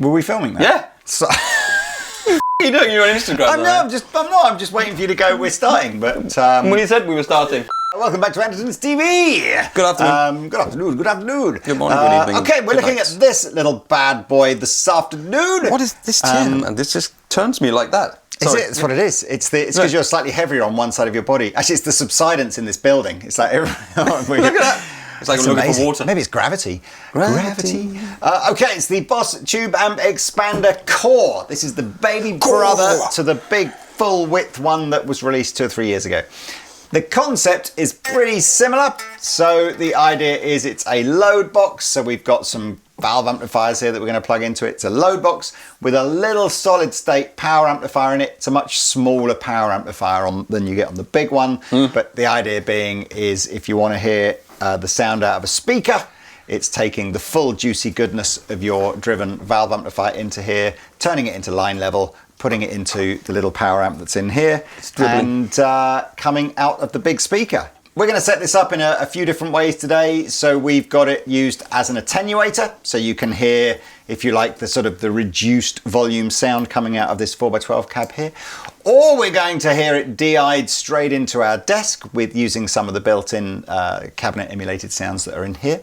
Were we filming that? Yeah. So What are you doing? You're on Instagram. I'm just waiting for you to go. We're starting, but We said we were starting. welcome back to Andertons TV. Good afternoon. Good afternoon. Good afternoon. Good morning, good evening. Okay, we're good looking night. at this little bad boy this afternoon. What is this chair, man? This just turns me like that. Is it? It's what it is. It's because you're slightly heavier on one side of your body. Actually, it's the subsidence in this building. It's like Look at that. It's like looking for water. Maybe it's gravity. Gravity. Okay, it's the Boss Tube Amp Expander Core. This is the baby brother to the big full width one that was released 2 or 3 years ago. The concept is pretty similar. So the idea is it's a load box. So we've got some valve amplifiers here that we're going to plug into it. It's a load box with a little solid state power amplifier in it. It's a much smaller power amplifier than you get on the big one. But the idea being is if you want to hear the sound out of a speaker, it's taking the full juicy goodness of your driven valve amplifier into here, turning it into line level, putting it into the little power amp that's in here, and coming out of the big speaker. We're going to set this up in a few different ways today. So we've got it used as an attenuator, so you can hear, if you like, the sort of the reduced volume sound coming out of this 4x12 cab here. Or we're going to hear it DI'd straight into our desk with using some of the built-in cabinet emulated sounds that are in here.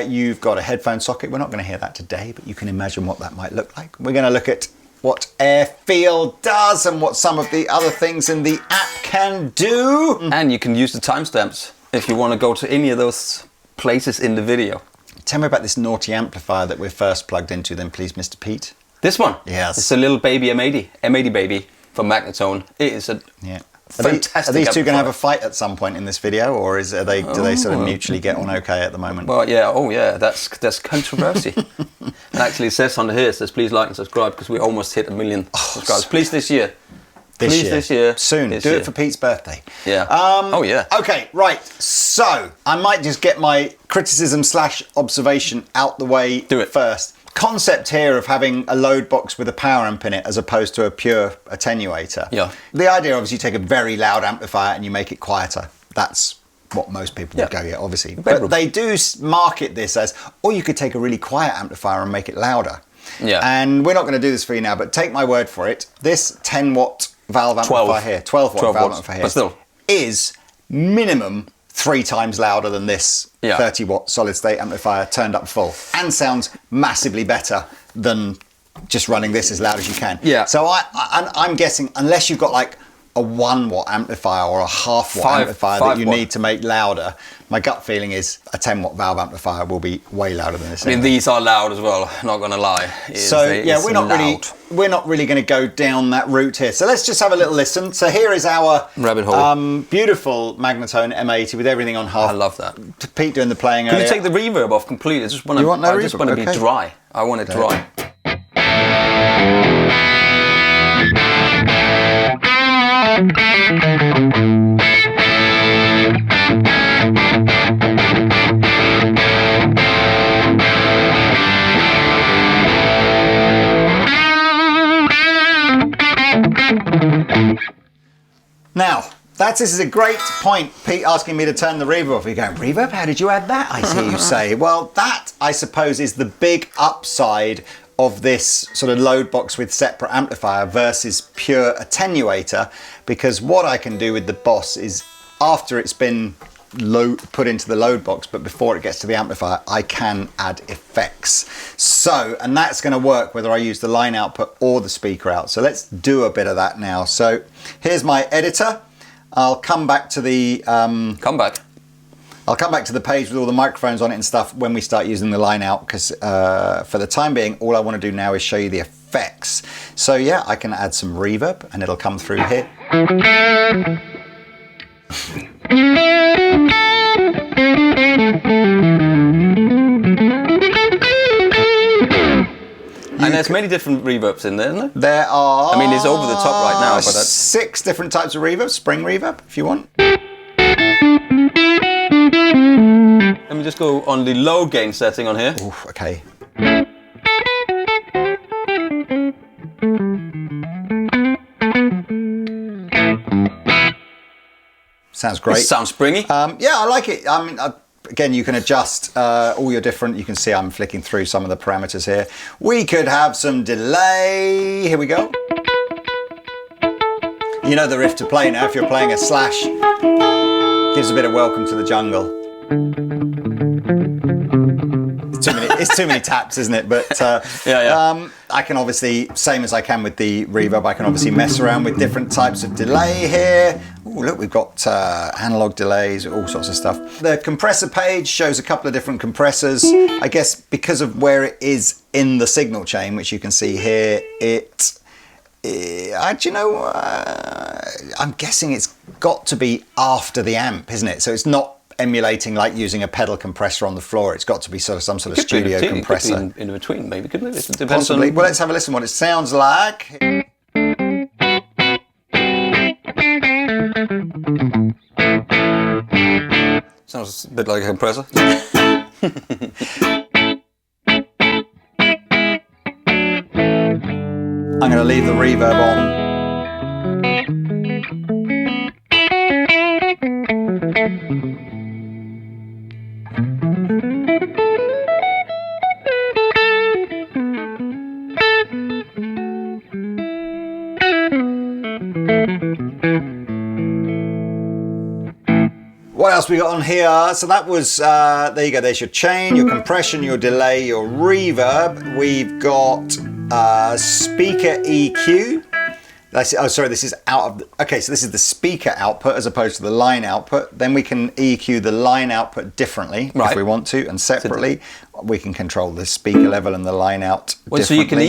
You've got a headphone socket. We're not going to hear that today, but you can imagine what that might look like. We're going to look at what AirFeel does and what some of the other things in the app can do. And you can use the timestamps if you want to go to any of those places in the video. Tell me about this naughty amplifier that we're first plugged into then, please, Mr. Pete. This one? Yes. It's a little baby M80 baby from Magnatone. It is a fantastic Are these two going to have a amplifier. fight at some point in this video, or do they sort of mutually get on okay at the moment? Well, yeah, that's controversy. And actually it says on here, it says please like and subscribe because we almost hit 1 million subscribers. Please this year. This year. Soon. This Do year. it for Pete's birthday. Yeah. Okay, right. So I might just get my criticism / observation out the way first. Concept here of having a load box with a power amp in it as opposed to a pure attenuator. Yeah. The idea, obviously, you take a very loud amplifier and you make it quieter. That's what most people would go, obviously. But they do market this as, or you could take a really quiet amplifier and make it louder. Yeah. And we're not going to do this for you now, but take my word for it. This 10 watt valve amplifier here, 12 watt valve amplifier here, but still, is minimum 3 times louder than this 30 watt solid state amplifier turned up full, and sounds massively better than just running this as loud as you can. Yeah. So I'm guessing, unless you've got like a 1 watt amplifier or a half watt amplifier that you need to make louder, my gut feeling is a 10 watt valve amplifier will be way louder than this. I mean, these are loud as well, not gonna lie. We're not really going to go down that route here. So let's just have a little listen. So here is our rabbit hole. Beautiful Magnatone M80 with everything on half. I love that. Pete doing the playing Can earlier. you take the reverb off completely? I just want to be dry. I want it dry. Now, this is a great point, Pete asking me to turn the reverb off. You're going, reverb? How did you add that? I see you say. Well, that, I suppose, is the big upside of this sort of load box with separate amplifier versus pure attenuator, because what I can do with the Boss is, after it's been put into the load box, but before it gets to the amplifier, I can add effects. So, and that's going to work whether I use the line output or the speaker out. So let's do a bit of that now. So here's my editor. I'll come back to the I'll come back to the page with all the microphones on it and stuff when we start using the line out, because for the time being, all I want to do now is show you the effects. So yeah, I can add some reverb and it'll come through here. And there's many different reverbs in there, isn't there? There are... I mean, it's over the top right now, but that's... 6 different types of reverb. Spring reverb, if you want. Let me just go on the low gain setting on here. Oof, okay. Sounds great. It sounds springy. Yeah, I like it. I mean, Again, you can adjust all your different, you can see I'm flicking through some of the parameters here. We could have some delay. Here we go. You know the riff to play now if you're playing a slash. Gives a bit of Welcome to the Jungle. It's too many taps, isn't it? But I can obviously, same as I can with the reverb, I can obviously mess around with different types of delay here. Oh, look, we've got analog delays, all sorts of stuff. The compressor page shows a couple of different compressors. I guess because of where it is in the signal chain, which you can see here, I'm guessing it's got to be after the amp, isn't it? So it's not emulating like using a pedal compressor on the floor. It's got to be sort of some sort of studio compressor. It could be in between, maybe, couldn't it? It depends Possibly. on... Well, let's have a listen what it sounds like. Sounds a bit like a compressor. I'm going to leave the reverb on. What else we got on here? So that was, there you go, there's your chain, your compression, your delay, your reverb. We've got speaker EQ. This is out of the, okay, so this is the speaker output as opposed to the line output. Then we can EQ the line output differently if we want to, and separately. We can control the speaker level and the line out differently. So you can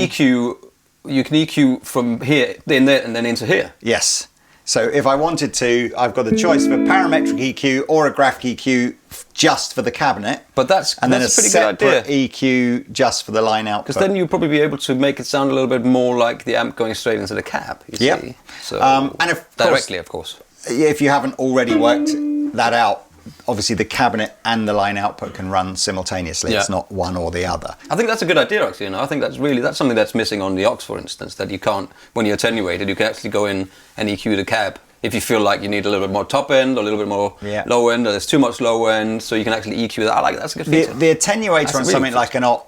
EQ from here, in there, and then into here? Yes. So if I wanted to, I've got the choice of a parametric EQ or a graphic EQ just for the cabinet. But that's a pretty good idea. EQ just for the line output. Because then you'll probably be able to make it sound a little bit more like the amp going straight into the cab, you see. So, and directly, of course. If you haven't already worked that out, obviously the cabinet and the line output can run simultaneously. It's not one or the other. I think that's a good idea, actually. I think that's something that's missing on the aux, for instance, that you can't, when you're attenuated, you can actually go in and EQ the cab. If you feel like you need a little bit more top end or a little bit more low end, or there's too much low end, so you can actually EQ that. I like that. That's a good feature. The attenuator on something like an aux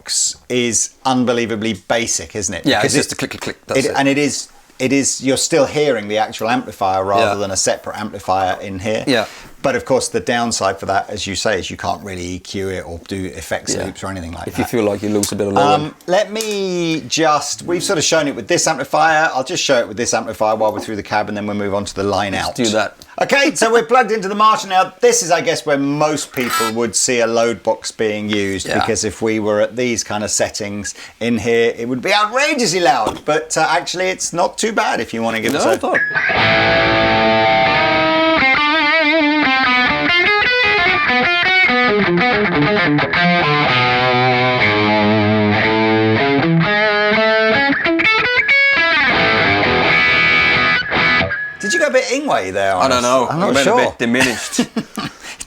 is unbelievably basic, isn't it? Yeah, because it's just a click, click, click. That's it. And it is, you're still hearing the actual amplifier rather than a separate amplifier in here. Yeah. But of course, the downside for that, as you say, is you can't really EQ it or do effects loops or anything like that. If you feel like you lose a bit of low end. Let me we've sort of shown it with this amplifier. I'll just show it with this amplifier while we're through the cab, and then we'll move on to the line out. Let's do that. Okay, so we're plugged into the Marshall now. This is, I guess, where most people would see a load box being used, because if we were at these kind of settings in here, it would be outrageously loud. But actually, it's not too bad if you want to give us a... Did you go a bit Ingwe there? I don't know. I'm not sure. A bit diminished.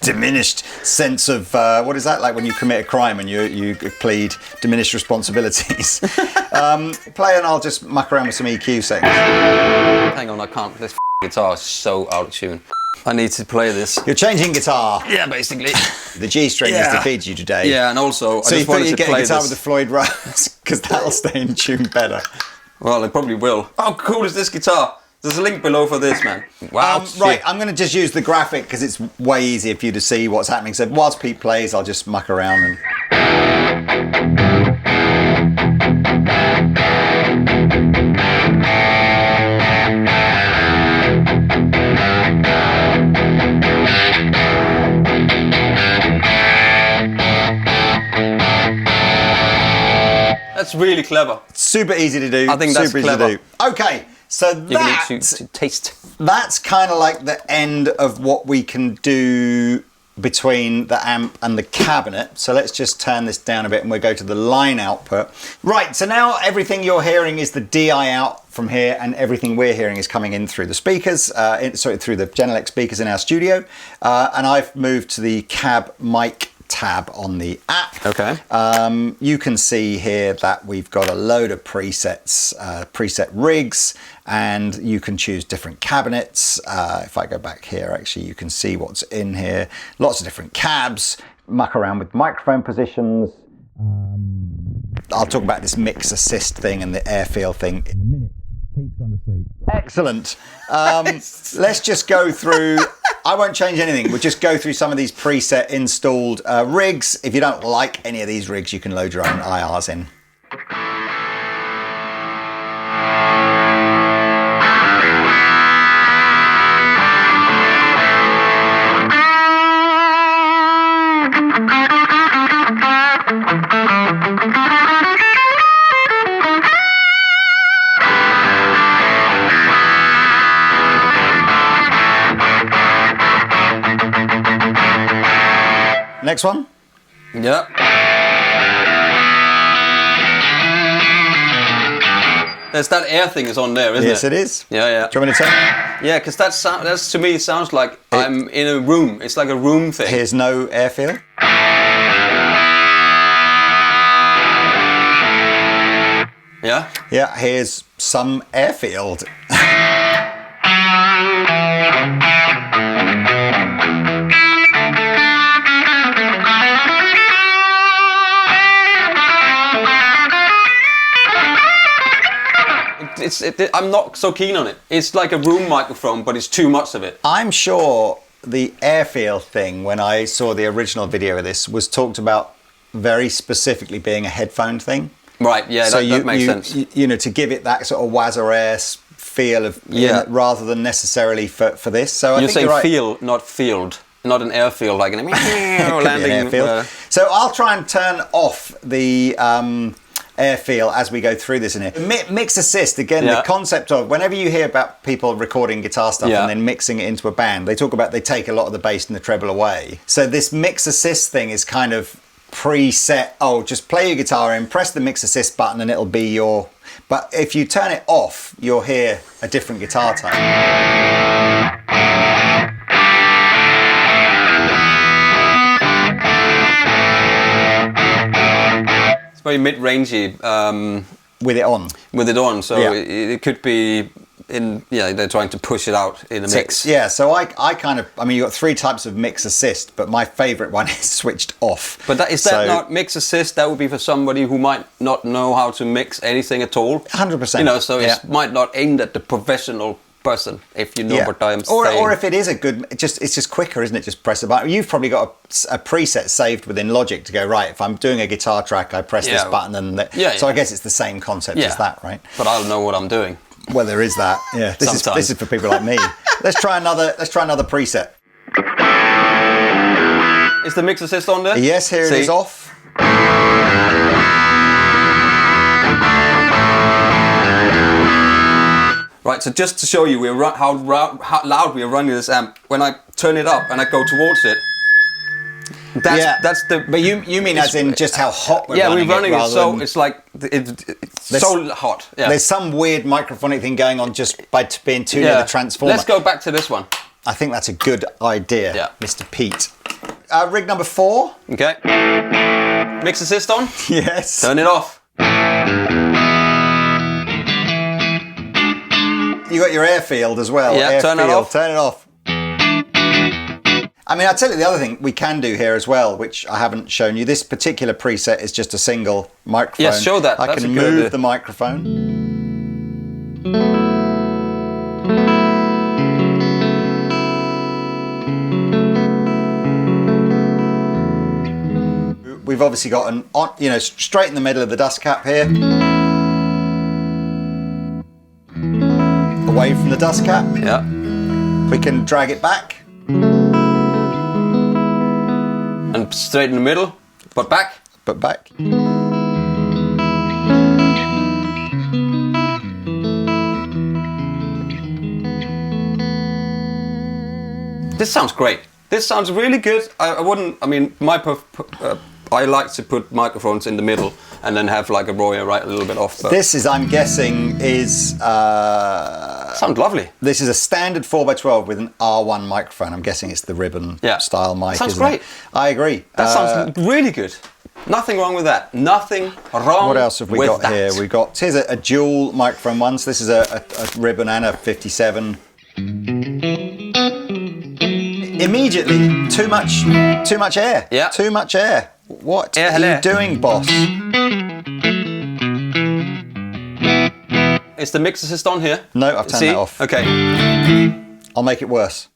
Diminished sense of what is that like when you commit a crime and you plead diminished responsibilities? Play and I'll just muck around with some EQ settings. Hang on, I can't. This guitar is so out of tune. I need to play this. You're changing guitar. Yeah, basically. The G string has defeated you today. Yeah, and also so I just wanted to get play a guitar this with the Floyd Rose because that'll stay in tune better. Well, it probably will. How cool is this guitar? There's a link below for this, man. Wow. Right, I'm going to just use the graphic because it's way easier for you to see what's happening. So whilst Pete plays, I'll just muck around and... That's really clever. Super easy to do. I think that's clever. Okay, so you need to taste. That's kind of like the end of what we can do between the amp and the cabinet. So let's just turn this down a bit and we'll go to the line output. Right, so now everything you're hearing is the DI out from here, and everything we're hearing is coming in through the speakers, through the Genelec speakers in our studio. And I've moved to the cab mic tab on the app. Okay. You can see here that we've got a load of presets, preset rigs. and you can choose different cabinets. If I go back here, actually, you can see what's in here. Lots of different cabs, muck around with microphone positions. I'll talk about this mix assist thing and the air feel thing in a minute. Pete's gone to sleep. Excellent. Let's just go through. I won't change anything. We'll just go through some of these preset installed rigs. If you don't like any of these rigs, you can load your own IRs in. Next one. Yeah. There's that air thing is on there, isn't it? Yes, it is. Yeah, yeah. Do you want me to turn? Yeah, because that's to me it sounds like I'm in a room. It's like a room thing. Here's no air feel. Yeah. Yeah. Here's some airfield. I'm not so keen on it. It's like a room microphone, but it's too much of it. I'm sure the airfield thing, when I saw the original video of this, was talked about very specifically being a headphone thing. Right, yeah, so that makes sense. You know, to give it that sort of wazzer-air feel of, rather than necessarily for this. So You're I think saying you're right. feel, not field. Not an airfield like an landing. Airfield. So I'll try and turn off the air feel as we go through this in here. Mix assist, again, the concept of whenever you hear about people recording guitar stuff and then mixing it into a band, they talk about they take a lot of the bass and the treble away. So this mix assist thing is kind of preset. Oh, just play your guitar in, press the mix assist button and it'll be your... But if you turn it off, you'll hear a different guitar tone. Very mid-rangey with it on. With it on, so it could be they're trying to push it out in a mix. Yeah, so I mean, you've got three types of mix assist, but my favourite one is switched off. But that not mix assist? That would be for somebody who might not know how to mix anything at all. 100%. You know, so it might not aimed at the professional person, if you know what I'm saying. Or if it is a good, it's just quicker, isn't it? Just press a button. You've probably got a preset saved within Logic to go, right, if I'm doing a guitar track, I press this button and so I guess it's the same concept as that, right? But I'll know what I'm doing. Well, there is that. Yeah, this is for people like me. Let's try another preset. Is the mix assist on there? Yes, here it is off. Right, so just to show you how loud we are running this amp, when I turn it up and I go towards it, that's the... But you mean as in just how hot we're running it? Yeah, we're running it so it's like, it's so hot. Yeah. There's some weird microphonic thing going on just by being too near the transformer. Let's go back to this one. I think that's a good idea, Mr. Pete. Rig number 4. Okay. Mix assist on? Yes. Turn it off. You got your air field as well. Yeah, turn it off. Turn it off. I mean, I'll tell you the other thing we can do here as well, which I haven't shown you. This particular preset is just a single microphone. Yes, show that. I can move the microphone. We've obviously got an on, straight in the middle of the dust cap here. Away from the dust cap. Yeah. We can drag it back. And straight in the middle, but back. But back. This sounds great. This sounds really good. I like to put microphones in the middle and then have like a Royer right a little bit off. This is, I'm guessing, sounds lovely. This is a standard 4x12 with an R1 microphone. I'm guessing it's the ribbon style mic. Sounds great. I agree. That sounds really good. Nothing wrong with that. Nothing wrong. What else have we got here? We got here's a dual microphone one. So this is a ribbon and a 57. Immediately, too much air. Yeah. Too much air. What are you doing, boss? Is the mix assist on here? No, I've turned that off. Okay. I'll make it worse.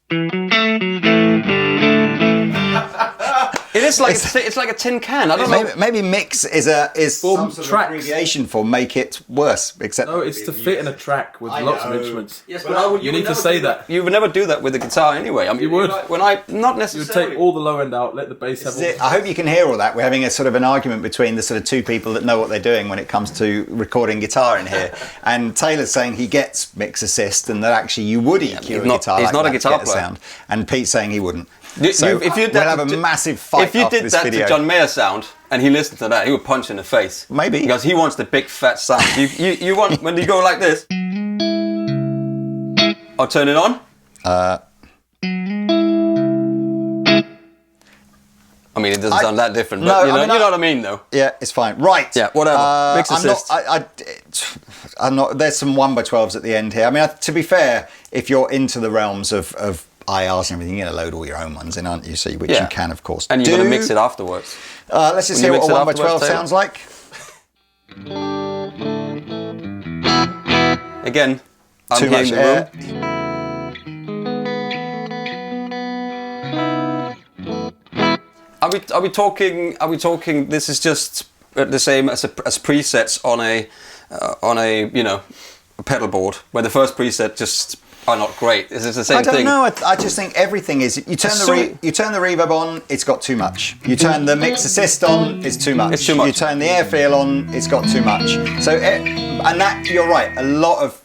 It is like it's like a tin can. I don't know. Maybe mix is some sort of abbreviation for make it worse. Except no, it's to fit in a track with lots of instruments. Yes, but you need to say that. You would never do that with the guitar anyway. I mean, you would. Not necessarily. You would take all the low end out, let the bass have all. I hope you can hear all that. We're having a sort of an argument between the sort of two people that know what they're doing when it comes to recording guitar in here. And Taylor's saying he gets mix assist and that actually you would EQ a guitar. He's not a guitar player. Sound. And Pete's saying he wouldn't. So if you we'll have a massive fight. If you did that video. to John Mayer's sound and he listened to that, he would punch in the face. Maybe because he wants the big fat sound. you want when you go like this. I'll turn it on. I mean, it doesn't sound that different, but you know what I mean, though. Yeah, it's fine. Right. Yeah, whatever. Mix assist. I'm not. There's some 1x12s at the end here. I mean, to be fair, if you're into the realms of IRs and everything, you're going to load all your own ones in, aren't you? So, which you can, of course. And you're going to mix it afterwards. Let's just hear what a 1x12 sounds like. Again, I'm too much air. Are we talking? This is just the same as presets on a a pedal board, where the first preset just are not great. Is this the same thing? I don't know. I just think everything is. You turn the reverb on, it's got too much. You turn the mix assist on, it's too much. It's too much. You turn the airfield on, it's got too much. So, and that you're right. A lot of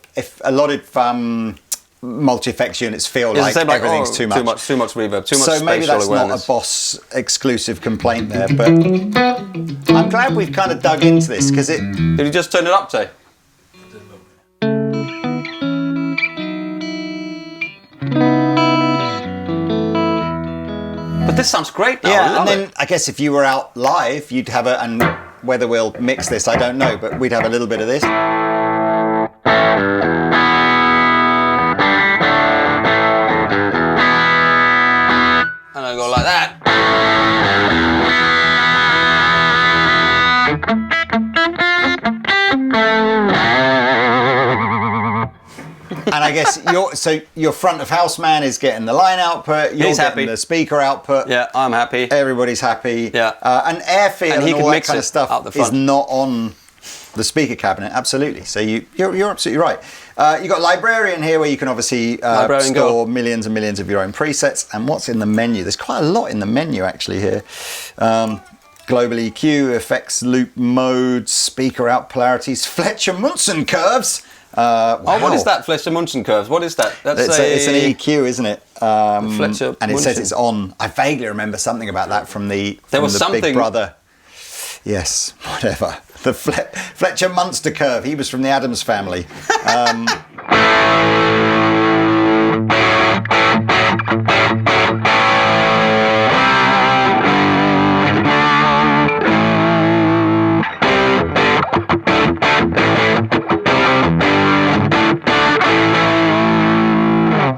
multi-effects units feel like everything's too much. Too much reverb. Too much spatial awareness. So maybe that's not a Boss exclusive complaint there, but I'm glad we've kind of dug into this because it. Did you just turn it up, Tay? But this sounds great now. Yeah, and then I guess if you were out live, you'd have and whether we'll mix this, I don't know, but we'd have a little bit of this. And I go like that. And I guess your front of house man is getting the line output. You're getting the speaker output. Yeah, I'm happy. Everybody's happy. Yeah. And airfield and all that kind of stuff is not on the speaker cabinet. Absolutely. So you're absolutely right. You've got Librarian here where you can obviously store millions and millions of your own presets. And what's in the menu? There's quite a lot in the menu actually here. Global EQ, effects loop modes, speaker out polarities, Fletcher-Munson curves. Wow. Oh, what is that, Fletcher-Munson curves? What is that? It's an EQ, isn't it? Fletcher-Munson. And it says it's on. I vaguely remember something about that from the Big Brother. Yes, whatever. The Fletcher Munster curve. He was from the Addams Family.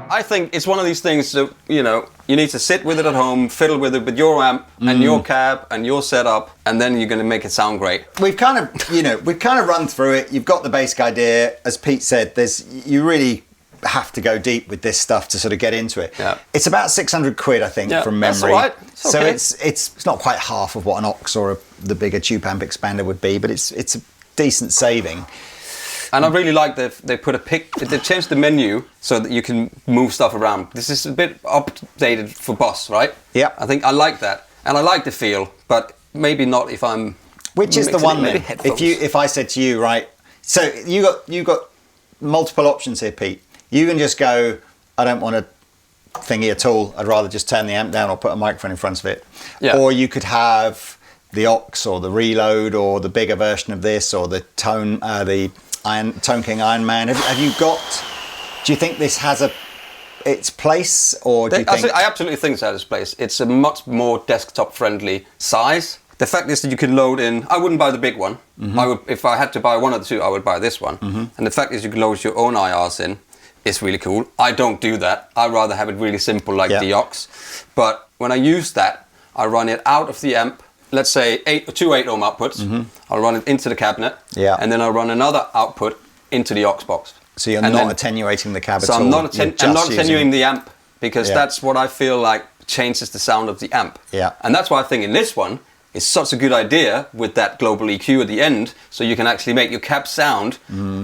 I think it's one of these things that, you need to sit with it at home, fiddle with it with your amp and your cab and your setup, and then you're going to make it sound great. We've kind of run through it. You've got the basic idea. As Pete said, you really have to go deep with this stuff to sort of get into it. Yeah. It's about 600 quid, I think, from memory. That's all right. So it's not quite half of what an aux or the bigger tube amp expander would be, but it's a decent saving. And I really like that they changed the menu so that you can move stuff around. This is a bit updated for Boss, right? Yeah. I think I like that. And I like the feel, but maybe not if I'm Which is the one then? If I said to you, right, so you got multiple options here, Pete. You can just go, I don't want a thingy at all. I'd rather just turn the amp down or put a microphone in front of it. Yeah. Or you could have the aux or the reload or the bigger version of this or the Tone King Iron Man. Have you got? Do you think this has its place, or do you think? I absolutely think it has its place. It's a much more desktop friendly size, The fact is that you can load in. I wouldn't buy the big one. Mm-hmm. I would, if I had to buy one of the two, I would buy this one. Mm-hmm. And the fact is you can load your own IRs in. It's really cool. I don't do that. I rather have it really simple like the aux. But when I use that, I run it out of the amp. Let's say 2 8-ohm outputs. Mm-hmm. I'll run it into the cabinet. Yeah. And then I'll run another output into the aux box. So you're not attenuating the cab at all. So I'm not attenuating the amp because that's what I feel like changes the sound of the amp. Yeah. And that's why I think in this one, it's such a good idea with that global EQ at the end, so you can actually make your cab sound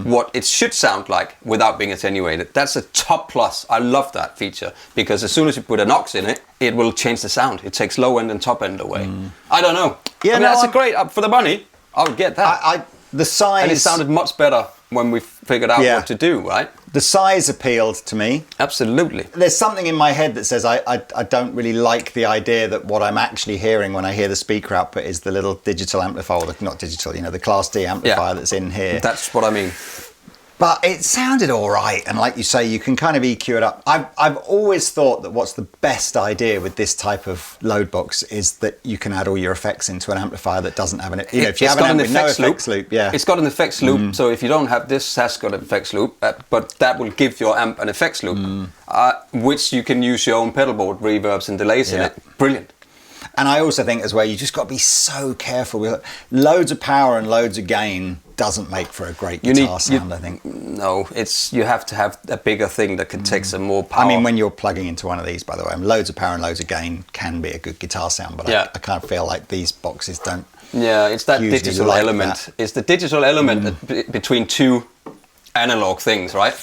what it should sound like without being attenuated. That's a top plus. I love that feature because as soon as you put an aux in it, it will change the sound. It takes low end and top end away. I don't know. Yeah, that's a great for the money. I would get that. The size, and it sounded much better when we figured out what to do. Right. The size appealed to me. Absolutely. There's something in my head that says I don't really like the idea that what I'm actually hearing when I hear the speaker output is the little digital amplifier, or not digital, the Class D amplifier that's in here. That's what I mean. But it sounded all right, and like you say, you can kind of EQ it up. I've always thought that what's the best idea with this type of load box is that you can add all your effects into an amplifier that doesn't have an. If you have an amp with no effects loop, it's got an effects loop. So if you don't have this, has got an effects loop, but that will give your amp an effects loop, which you can use your own pedal board reverbs and delays in it. Brilliant. And I also think as well, you just got to be so careful with it. Loads of power and loads of gain doesn't make for a great guitar sound, I think. No, you have to have a bigger thing that can take some more power. I mean, when you're plugging into one of these, by the way, loads of power and loads of gain can be a good guitar sound, but I kind of feel like these boxes don't. Yeah, it's that digital like element. That. It's the digital element between two analog things, right?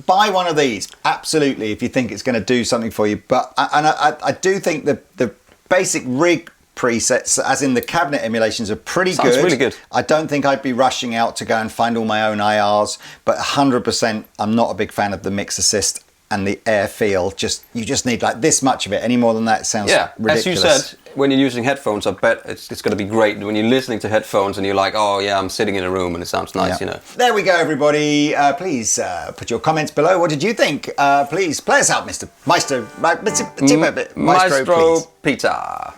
Buy one of these, absolutely, if you think it's going to do something for you. But I do think the basic rig presets, as in the cabinet emulations, are pretty good. Sounds really good. I don't think I'd be rushing out to go and find all my own IRs, but 100% I'm not a big fan of the mix assist and the air feel. You just need like this much of it. Any more than that, it sounds ridiculous. As you said, when you're using headphones, I bet it's going to be great when you're listening to headphones and you're like, oh yeah, I'm sitting in a room and it sounds nice, There we go, everybody. Please put your comments below. What did you think? Please play us out, Mr. Maestro. Maestro Peter.